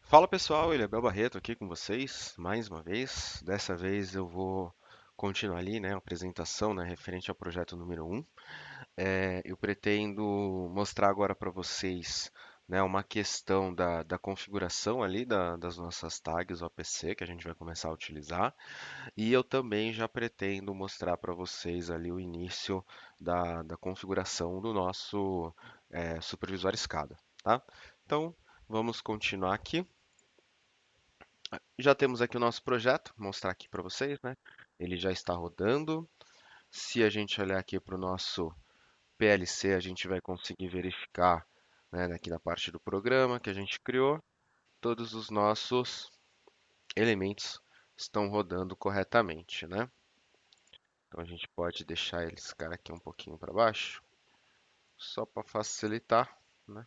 Fala pessoal, ele é Bel Barreto aqui com vocês, mais uma vez. Dessa vez eu vou continuar ali, né, a apresentação, né, referente ao projeto número um. Eu pretendo mostrar agora para vocês, né, uma questão da configuração ali das nossas tags OPC que a gente vai começar a utilizar. E eu também já pretendo mostrar para vocês ali o início da configuração do nosso supervisor escada, tá? Então, vamos continuar aqui. Já temos aqui o nosso projeto, vou mostrar aqui para vocês, né? Ele já está rodando. Se a gente olhar aqui para o nosso PLC, a gente vai conseguir verificar, né, aqui na parte do programa que a gente criou, todos os nossos elementos estão rodando corretamente, né? Então a gente pode deixar esse cara aqui um pouquinho para baixo, só para facilitar, né?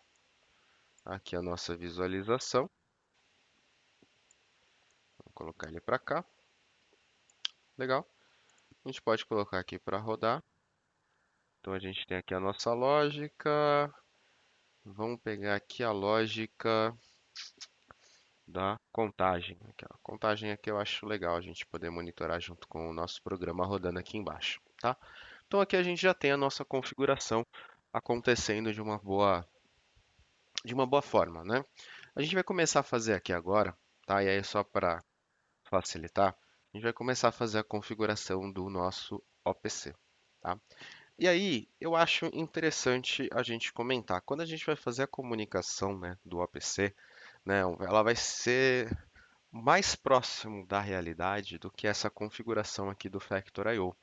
Aqui a nossa visualização. Vou colocar ele para cá. Legal. A gente pode colocar aqui para rodar. Então a gente tem aqui a nossa lógica. Vamos pegar aqui a lógica da contagem. Aqui, ó. Contagem aqui eu acho legal a gente poder monitorar junto com o nosso programa rodando aqui embaixo, tá? Então aqui a gente já tem a nossa configuração acontecendo de uma boa forma, né? A gente vai começar a fazer aqui agora, tá? E aí só para facilitar, a gente vai começar a fazer a configuração do nosso OPC, tá? E aí, eu acho interessante a gente comentar. Quando a gente vai fazer a comunicação, né, do OPC, né, ela vai ser mais próximo da realidade do que essa configuração aqui do Factor.io,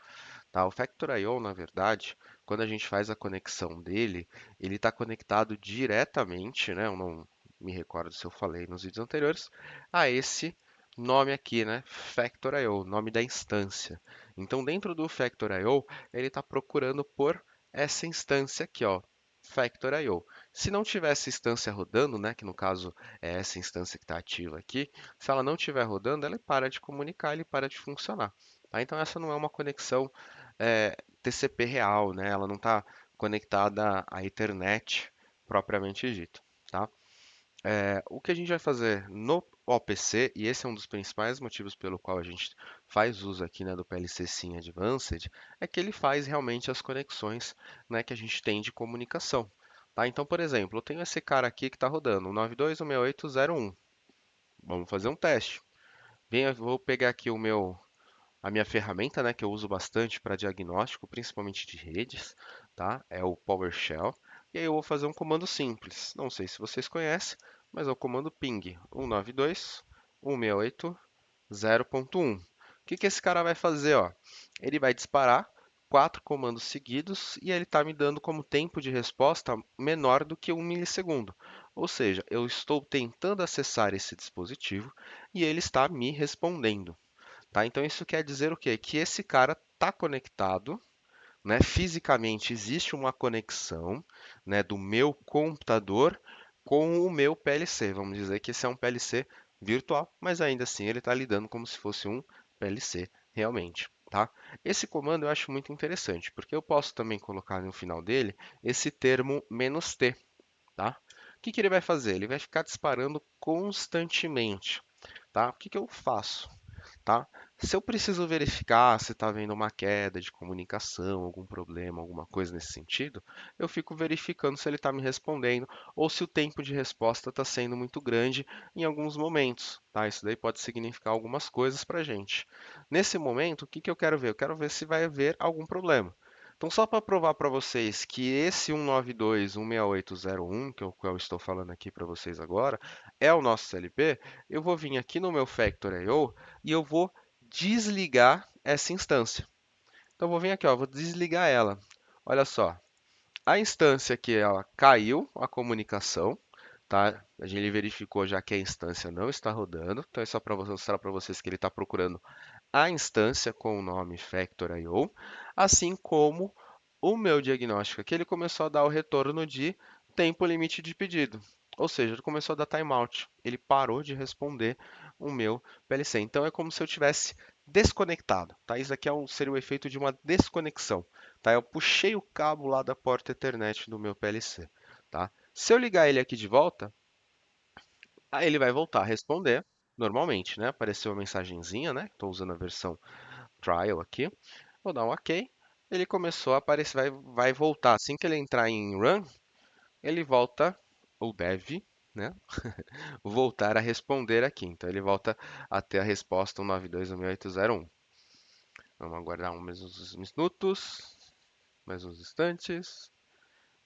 tá? O Factor.io, na verdade, quando a gente faz a conexão dele, ele está conectado diretamente, né? Eu não me recordo se eu falei nos vídeos anteriores, a esse nome aqui, né? Factor.io, nome da instância. Então, dentro do Factor.io, ele está procurando por essa instância aqui, ó, Factor.io. Se não tiver essa instância rodando, né, que no caso é essa instância que está ativa aqui, se ela não estiver rodando, ela para de comunicar, ele para de funcionar. Tá? Então, essa não é uma conexão TCP real, né? Ela não está conectada à Ethernet propriamente dito, tá? O que a gente vai fazer no OPC, e esse é um dos principais motivos pelo qual a gente faz uso aqui, né, do PLC Sim Advanced, é que ele faz realmente as conexões, né, que a gente tem de comunicação. Tá? Então, por exemplo, eu tenho esse cara aqui que está rodando, o 92.168.0.1. Vamos fazer um teste. Eu vou pegar aqui a minha ferramenta, né, que eu uso bastante para diagnóstico, principalmente de redes, tá? É o PowerShell. E aí eu vou fazer um comando simples. Não sei se vocês conhecem, mas é o comando ping 192.168.0.1. O que que esse cara vai fazer, ó? Ele vai disparar 4 comandos seguidos e ele está me dando como tempo de resposta menor do que 1 milissegundo. Ou seja, eu estou tentando acessar esse dispositivo e ele está me respondendo. Tá? Então isso quer dizer o quê? Que esse cara está conectado, né? Fisicamente existe uma conexão, né, do meu computador com o meu PLC. Vamos dizer que esse é um PLC virtual, mas ainda assim ele está lidando como se fosse um PLC realmente. Tá? Esse comando eu acho muito interessante, porque eu posso também colocar no final dele esse termo "-t", tá? O que que ele vai fazer? Ele vai ficar disparando constantemente, tá? O que que eu faço? Tá? Se eu preciso verificar se está havendo uma queda de comunicação, algum problema, alguma coisa nesse sentido, eu fico verificando se ele está me respondendo ou se o tempo de resposta está sendo muito grande em alguns momentos. Tá? Isso daí pode significar algumas coisas para a gente. Nesse momento, o que que eu quero ver? Eu quero ver se vai haver algum problema. Então, só para provar para vocês que esse 192.168.0.1, que é o qual eu estou falando aqui para vocês agora, é o nosso CLP, eu vou vir aqui no meu Factor.io e eu vou desligar essa instância. Então, eu vou vir aqui, ó, vou desligar ela. Olha só, a instância aqui, ela caiu a comunicação, tá? A gente verificou já que a instância não está rodando. Então, é só para mostrar para vocês que ele está procurando a instância com o nome Factor.io, assim como o meu diagnóstico aqui, ele começou a dar o retorno de tempo limite de pedido. Ou seja, ele começou a dar timeout. Ele parou de responder o meu PLC. Então é como se eu tivesse desconectado, tá? Isso aqui seria o efeito de uma desconexão, tá? Eu puxei o cabo lá da porta Ethernet do meu PLC, tá? Se eu ligar ele aqui de volta, Aí ele vai voltar a responder normalmente, né? Apareceu a mensagenzinha, né? Estou usando a versão trial aqui. Vou dar um OK. Ele começou a aparecer, vai voltar. Assim que ele entrar em run, ele volta, ou deve, né? Voltar a responder aqui. Então ele volta a ter a resposta 192.168.0.1. Vamos aguardar mais uns minutos, mais uns instantes.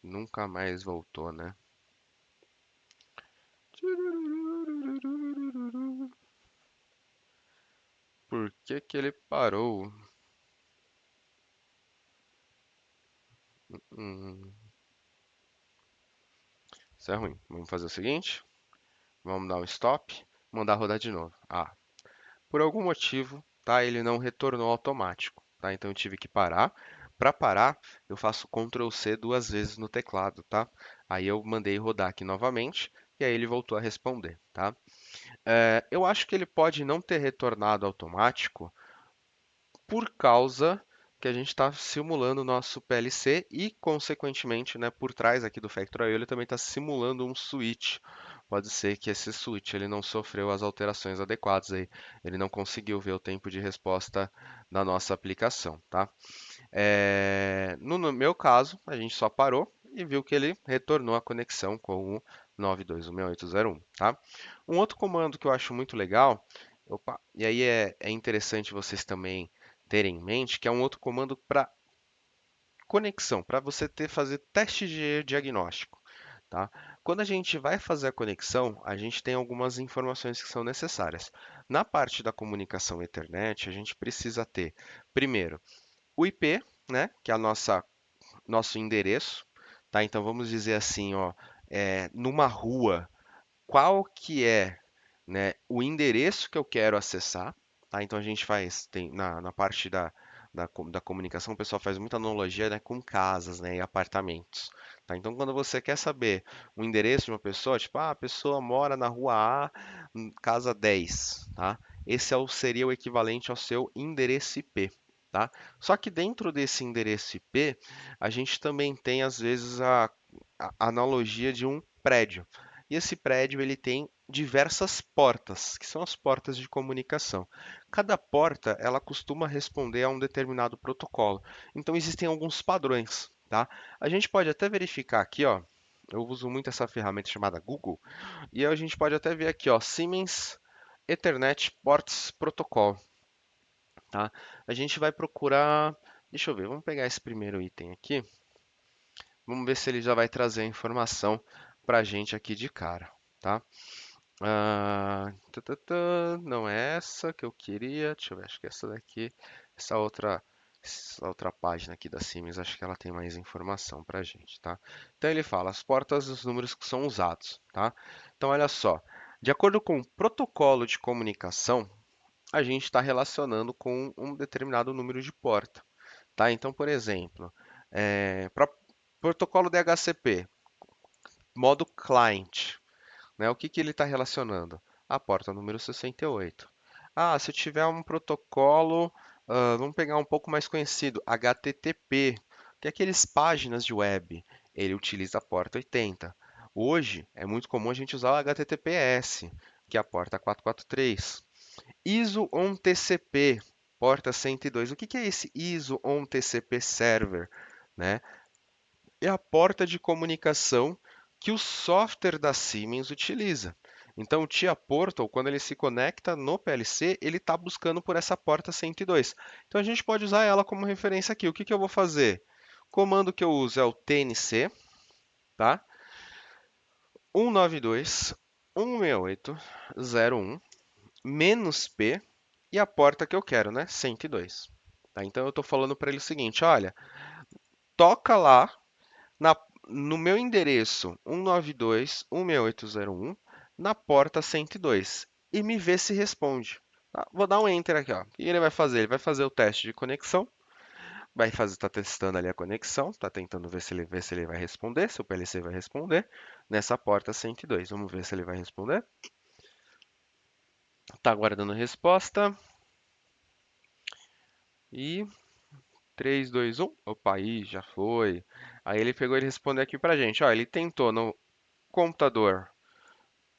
Nunca mais voltou, né? Por que que ele parou? Hum, isso é ruim. Vamos fazer o seguinte: vamos dar um stop, mandar rodar de novo. Ah, por algum motivo, tá? Ele não retornou automático, tá? Então eu tive que parar. Para parar, eu faço Ctrl C duas vezes no teclado, tá? Aí eu mandei rodar aqui novamente e aí ele voltou a responder, tá? Eu acho que ele pode não ter retornado automático por causa que a gente está simulando o nosso PLC e, consequentemente, né, por trás aqui do Factorio, ele também está simulando um switch. Pode ser que esse switch ele não sofreu as alterações adequadas aí, ele não conseguiu ver o tempo de resposta da nossa aplicação, tá? No meu caso, a gente só parou e viu que ele retornou a conexão com o 92.168.0.1, tá? Um outro comando que eu acho muito legal, opa, e aí é interessante vocês também terem em mente, que é um outro comando para conexão, para você fazer teste de diagnóstico, tá? Quando a gente vai fazer a conexão, a gente tem algumas informações que são necessárias. Na parte da comunicação Ethernet, a gente precisa ter, primeiro, o IP, né, que é a nosso endereço, tá? Então vamos dizer assim, ó, numa rua, qual que é, né, o endereço que eu quero acessar, tá? Então a gente faz, tem na parte da comunicação, o pessoal faz muita analogia, né, com casas, né, e apartamentos, tá? Então quando você quer saber o endereço de uma pessoa, tipo, a pessoa mora na rua A, casa 10, tá? Esse seria o equivalente ao seu endereço IP. Tá? Só que dentro desse endereço IP, a gente também tem às vezes a analogia de um prédio. E esse prédio ele tem diversas portas, que são as portas de comunicação. Cada porta ela costuma responder a um determinado protocolo. Então existem alguns padrões, tá? A gente pode até verificar aqui, ó. Eu uso muito essa ferramenta chamada Google, e a gente pode até ver aqui, ó, Siemens Ethernet Ports Protocol, tá? A gente vai procurar, deixa eu ver, vamos pegar esse primeiro item aqui. Vamos ver se ele já vai trazer a informação para a gente aqui de cara, tá? Não é essa que eu queria. Deixa eu ver, acho que é essa daqui. Essa outra página aqui da Siemens, acho que ela tem mais informação para a gente, tá? Então ele fala as portas e os números que são usados, tá? Então olha só, de acordo com o protocolo de comunicação, a gente está relacionando com um determinado número de porta, tá? Então, por exemplo, para protocolo DHCP, modo client, né? O que que ele está relacionando? A porta número 68. Ah, se eu tiver um protocolo, vamos pegar um pouco mais conhecido, HTTP, que é aqueles páginas de web, ele utiliza a porta 80. Hoje é muito comum a gente usar o HTTPS, que é a porta 443. ISO on TCP, porta 102. O que que é esse ISO on TCP server, né? É a porta de comunicação que o software da Siemens utiliza. Então, o TIA Portal, quando ele se conecta no PLC, ele está buscando por essa porta 102. Então, a gente pode usar ela como referência aqui. O que que eu vou fazer? O comando que eu uso é o TNC, tá? 192.168.0.1 menos P e a porta que eu quero, né? 102. Tá? Então, eu estou falando para ele o seguinte, olha, toca lá na- no meu endereço 192.168.0.1 na porta 102 e me vê se responde. Tá? Vou dar um enter aqui, ó. O que ele vai fazer? Ele vai fazer o teste de conexão, vai fazer, está testando ali a conexão, está tentando ver se ele vai responder, se o PLC vai responder nessa porta 102. Vamos ver se ele vai responder. Está aguardando a resposta e 3, 2, 1. Opa, aí já foi. Aí ele pegou e respondeu aqui pra gente. Ó, ele tentou no computador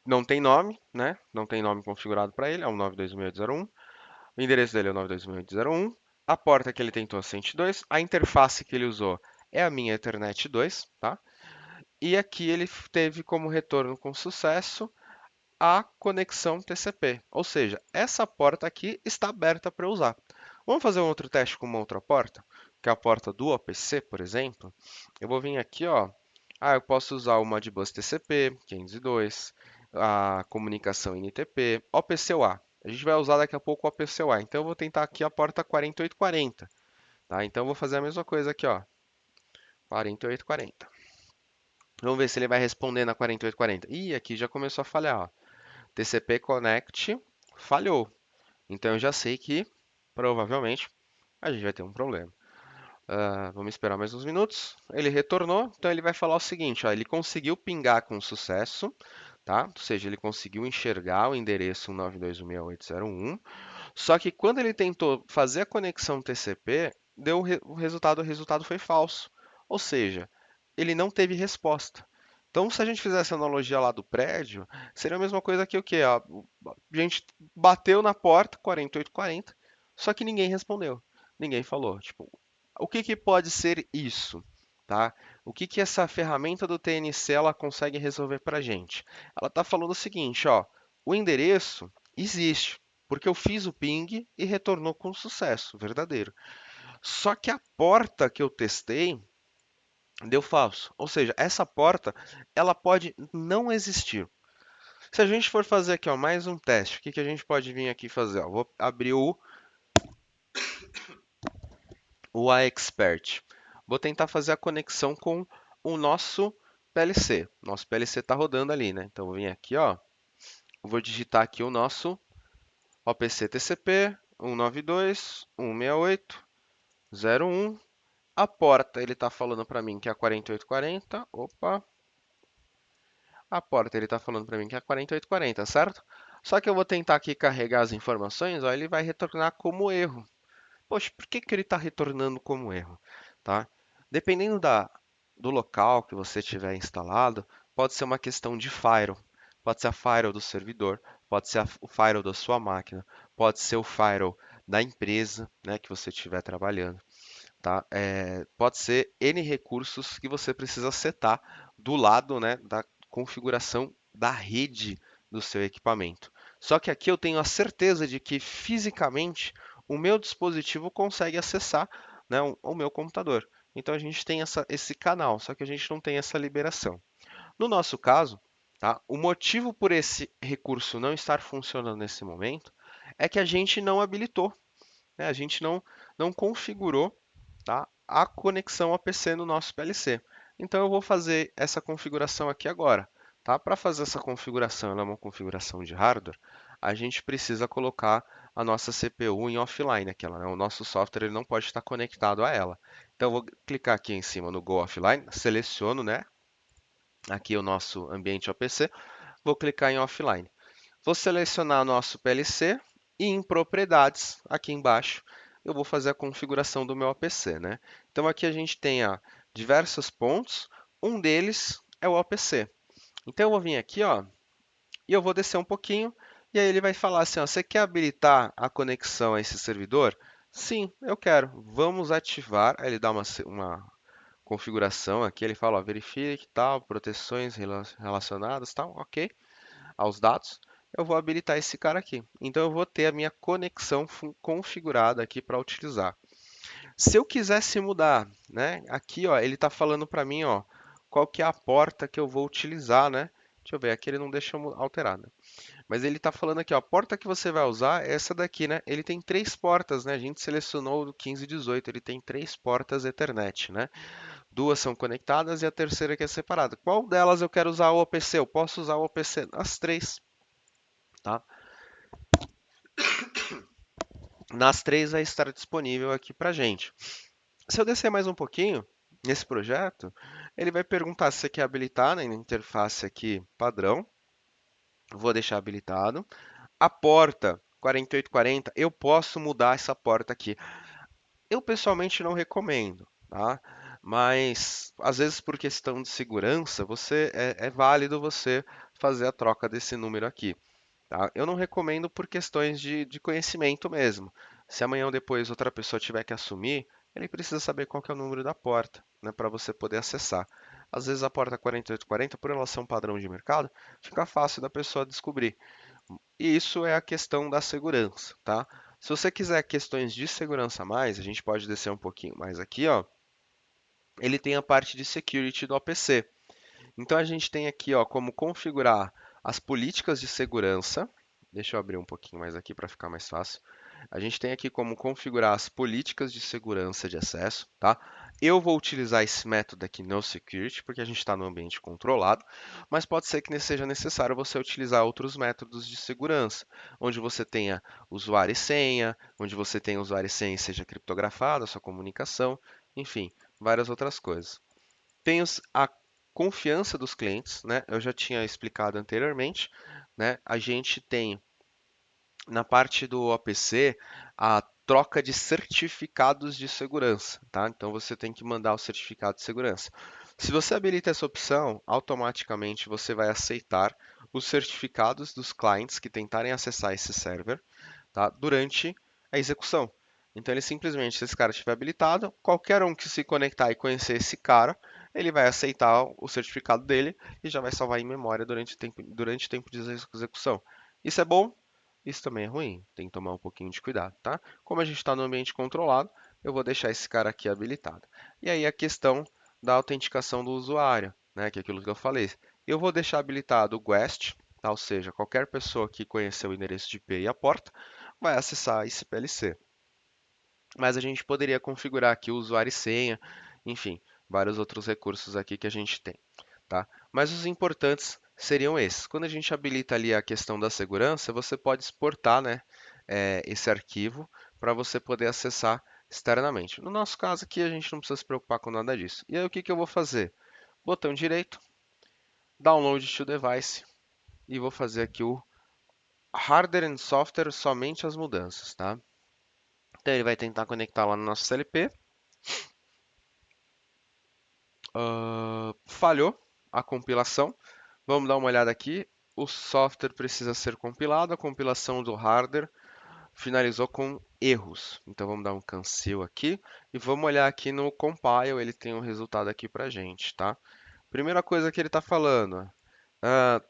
Não tem nome, né? Não tem nome configurado para ele, é o 92001. O endereço dele é o 92001. A porta que ele tentou é 102. A interface que ele usou é a minha Ethernet 2, tá? E aqui ele teve como retorno com sucesso a conexão TCP. Ou seja, essa porta aqui está aberta para eu usar. Vamos fazer um outro teste com uma outra porta, que é a porta do OPC, por exemplo. Eu vou vir aqui, ó. Eu posso usar o Modbus TCP 502, a comunicação NTP, OPC-UA. A gente vai usar daqui a pouco o OPC-UA. Então eu vou tentar aqui a porta 4840, tá? Então eu vou fazer a mesma coisa aqui, ó. 4840. Vamos ver se ele vai responder na 4840. Ih, aqui já começou a falhar, ó. TCP Connect falhou. Então eu já sei que provavelmente a gente vai ter um problema. Vamos esperar mais uns minutos. Ele retornou, então ele vai falar o seguinte: ó, ele conseguiu pingar com sucesso, tá? Ou seja, ele conseguiu enxergar o endereço 192.168.0.1. Só que quando ele tentou fazer a conexão TCP, deu o resultado foi falso. Ou seja, ele não teve resposta. Então, se a gente fizesse a analogia lá do prédio, seria a mesma coisa que o quê? A gente bateu na porta, 4840, só que ninguém respondeu. Ninguém falou. Tipo, o que que pode ser isso? Tá? O que que essa ferramenta do TNC ela consegue resolver para a gente? Ela está falando o seguinte, ó, o endereço existe, porque eu fiz o ping e retornou com sucesso, verdadeiro. Só que a porta que eu testei deu falso. Ou seja, essa porta ela pode não existir. Se a gente for fazer aqui ó, mais um teste, o que, que a gente pode vir aqui fazer? Ó, vou abrir o iExpert. Vou tentar fazer a conexão com o nosso PLC. Nosso PLC está rodando ali, né? Então vou vir aqui, ó. Vou digitar aqui o nosso OPC TCP 192.168.0.1. A porta ele está falando para mim que é a 4840. Opa, a porta ele está falando para mim que é 4840, certo? Só que eu vou tentar aqui carregar as informações, ó, ele vai retornar como erro. Poxa, por que que ele está retornando como erro? Tá? Dependendo do local que você tiver instalado, pode ser uma questão de firewall. Pode ser a firewall do servidor, pode ser o firewall da sua máquina, pode ser o firewall da empresa, né, que você estiver trabalhando. Tá? Pode ser N recursos que você precisa setar do lado, né, da configuração da rede do seu equipamento. Só que aqui eu tenho a certeza de que fisicamente o meu dispositivo consegue acessar, né, o meu computador. Então a gente tem esse canal, só que a gente não tem essa liberação. No nosso caso, tá, o motivo por esse recurso não estar funcionando nesse momento é que a gente não habilitou, né, a gente não configurou, tá, a conexão a PC no nosso PLC. Então eu vou fazer essa configuração aqui agora. Tá? Para fazer essa configuração, ela é uma configuração de hardware, a gente precisa colocar a nossa CPU em offline, aquela, né? O nosso software ele não pode estar conectado a ela. Então eu vou clicar aqui em cima no Go Offline, seleciono, né, aqui o nosso ambiente OPC, vou clicar em offline. Vou selecionar o nosso PLC e em propriedades, aqui embaixo, eu vou fazer a configuração do meu APC, né? Então aqui a gente tem diversos pontos, um deles é o APC. Então eu vou vir aqui, ó, e eu vou descer um pouquinho, e aí ele vai falar assim, ó, você quer habilitar a conexão a esse servidor? Sim, eu quero. Vamos ativar. Aí ele dá uma configuração aqui, ele fala, ó, verifique tal, proteções relacionadas, tal, ok aos dados, eu vou habilitar esse cara aqui. Então eu vou ter a minha conexão configurada aqui para utilizar. Se eu quisesse mudar, né? Aqui, ó, ele está falando para mim, ó, qual que é a porta que eu vou utilizar, né? Deixa eu ver, aqui ele não deixa eu alterar, né? Mas ele está falando aqui, ó, a porta que você vai usar é essa daqui, né? Ele tem três portas, né? A gente selecionou o 1518, ele tem três portas Ethernet, né? Duas são conectadas e a terceira que é separada. Qual delas eu quero usar o OPC? Eu posso usar o OPC nas três, tá? Nas três vai estar disponível aqui para gente. Se eu descer mais um pouquinho nesse projeto, ele vai perguntar se você quer habilitar, né, na interface aqui padrão. Vou deixar habilitado. A porta 4840, eu posso mudar essa porta aqui. Eu pessoalmente não recomendo, tá? Mas às vezes por questão de segurança, é válido você fazer a troca desse número aqui. Tá? Eu não recomendo por questões de conhecimento mesmo. Se amanhã ou depois outra pessoa tiver que assumir, ele precisa saber qual que é o número da porta, né, para você poder acessar. Às vezes a porta 4840, por ela ser um padrão de mercado, fica fácil da pessoa descobrir. E isso é a questão da segurança, tá? Se você quiser questões de segurança a mais, a gente pode descer um pouquinho mais aqui, ó. Ele tem a parte de security do OPC. Então a gente tem aqui, ó, como configurar as políticas de segurança. Deixa eu abrir um pouquinho mais aqui para ficar mais fácil. A gente tem aqui como configurar as políticas de segurança de acesso, tá? Eu vou utilizar esse método aqui no security, porque a gente está no ambiente controlado, mas pode ser que seja necessário você utilizar outros métodos de segurança, onde você tenha usuário e senha, onde você tenha usuário e senha e seja criptografada a sua comunicação, enfim, várias outras coisas. Tem a confiança dos clientes, né? Eu já tinha explicado anteriormente, né? A gente tem na parte do OPC a troca de certificados de segurança, tá? Então você tem que mandar o certificado de segurança. Se você habilita essa opção, automaticamente você vai aceitar os certificados dos clientes que tentarem acessar esse server, tá? Durante a execução. Então ele simplesmente, se esse cara estiver habilitado, qualquer um que se conectar e conhecer esse cara, ele vai aceitar o certificado dele e já vai salvar em memória durante o tempo de execução. Isso é bom, isso também é ruim, tem que tomar um pouquinho de cuidado, tá? Como a gente está no ambiente controlado, eu vou deixar esse cara aqui habilitado. E aí a questão da autenticação do usuário, né, que é aquilo que eu falei. Eu vou deixar habilitado o GUEST, tá? Ou seja, qualquer pessoa que conhecer o endereço de IP e a porta vai acessar esse PLC. Mas a gente poderia configurar aqui o usuário e senha, enfim, vários outros recursos aqui que a gente tem, tá? Mas os importantes seriam esses. Quando a gente habilita ali a questão da segurança, você pode exportar, né, esse arquivo para você poder acessar externamente. No nosso caso aqui, a gente não precisa se preocupar com nada disso. E aí, o que que eu vou fazer? Botão direito, Download to Device, e vou fazer aqui o Hardware and Software, somente as mudanças, tá? Então, ele vai tentar conectar lá no nosso CLP. Falhou a compilação. Vamos dar uma olhada aqui. O software precisa ser compilado. A compilação do hardware finalizou com erros. Então vamos dar um cancel aqui e vamos olhar aqui no compile. Ele tem um resultado aqui para gente, tá? Primeira coisa que ele está falando. Uh,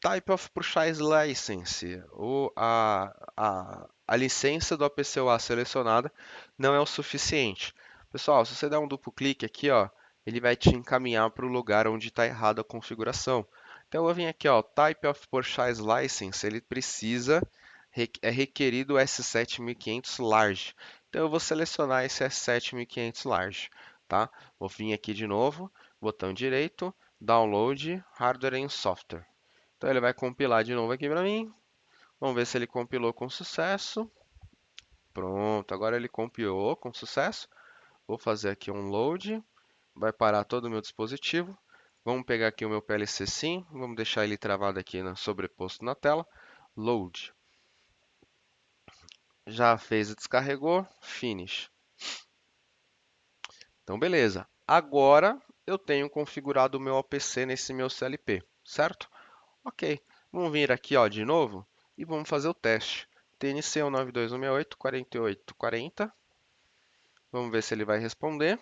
Type of Purchase License, ou a licença do APCOA selecionada não é o suficiente. Pessoal, se você der um duplo clique aqui, ó, ele vai te encaminhar para o lugar onde está errada a configuração. Então eu vou vir aqui, ó, Type of Purchase License, ele precisa, é requerido o S7500 Large. Então eu vou selecionar esse S7500 Large, tá? Vou vir aqui de novo, botão direito, Download, Hardware and Software. Então ele vai compilar de novo aqui para mim. Vamos ver se ele compilou com sucesso. Pronto, agora ele compilou com sucesso. Vou fazer aqui um load. Vai parar todo o meu dispositivo. Vamos pegar aqui o meu PLC sim. Vamos deixar ele travado aqui sobreposto na tela. Load. Já fez e descarregou. Finish. Então beleza. Agora eu tenho configurado o meu OPC nesse meu CLP, certo? Ok, vamos vir aqui ó, de novo e vamos fazer o teste. TNC 192.168.48.40. Vamos ver se ele vai responder.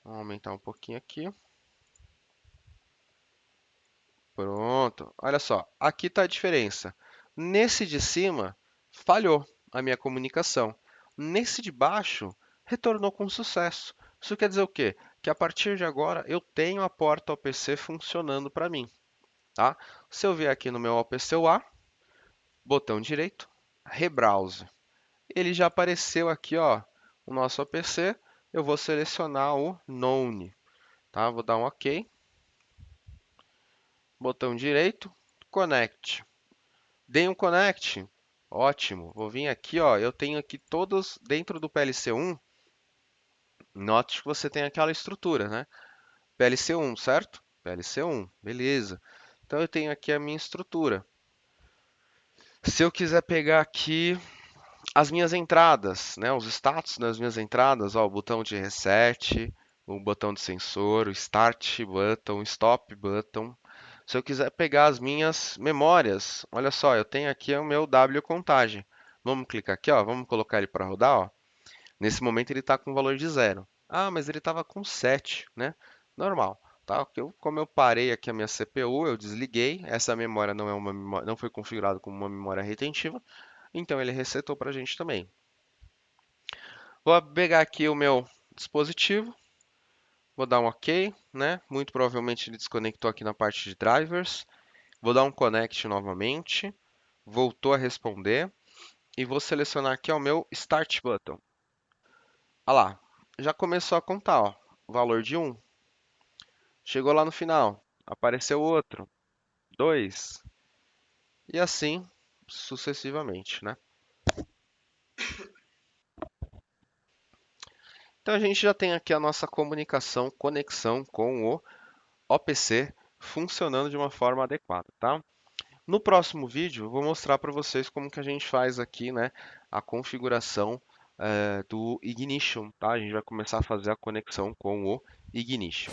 Vamos aumentar um pouquinho aqui. Pronto, olha só, aqui está a diferença. Nesse de cima, falhou a minha comunicação. Nesse de baixo, retornou com sucesso. Isso quer dizer o quê? Que a partir de agora eu tenho a porta OPC funcionando para mim. Tá? Se eu vier aqui no meu OPC UA, botão direito, Rebrowse. Ele já apareceu aqui, ó, o nosso APC. Eu vou selecionar o Known, tá? Vou dar um OK. Botão direito, Connect. Dei um Connect. Ótimo. Vou vir aqui, ó. Eu tenho aqui todos dentro do PLC1. Note que você tem aquela estrutura, né? PLC1, certo? PLC1, beleza. Então eu tenho aqui a minha estrutura. Se eu quiser pegar aqui as minhas entradas, né, os status das minhas entradas, ó, o botão de reset, o botão de sensor, o start button, o stop button, Se eu quiser pegar as minhas memórias, olha só, eu tenho aqui o meu W contagem. Vamos clicar aqui, ó, vamos colocar ele para rodar, ó. Nesse momento ele está com valor de zero. Ah, mas ele estava com 7, né? Normal, tá? Como eu parei aqui a minha CPU, eu desliguei. Essa memória não é uma não foi configurada como uma memória retentiva, então ele resetou para a gente também. Vou pegar aqui o meu dispositivo, vou dar um OK, né? Muito provavelmente ele desconectou aqui na parte de drivers. Vou dar um connect novamente, voltou a responder e vou selecionar aqui o meu Start Button. Olha lá, já começou a contar, ó, valor de 1. Chegou lá no final, apareceu outro, 2 e assim sucessivamente, né? Então a gente já tem aqui a nossa comunicação, conexão com o OPC funcionando de uma forma adequada, tá? No próximo vídeo, eu vou mostrar para vocês como que a gente faz aqui, né, a configuração do Ignition, tá? A gente vai começar a fazer a conexão com o Ignition.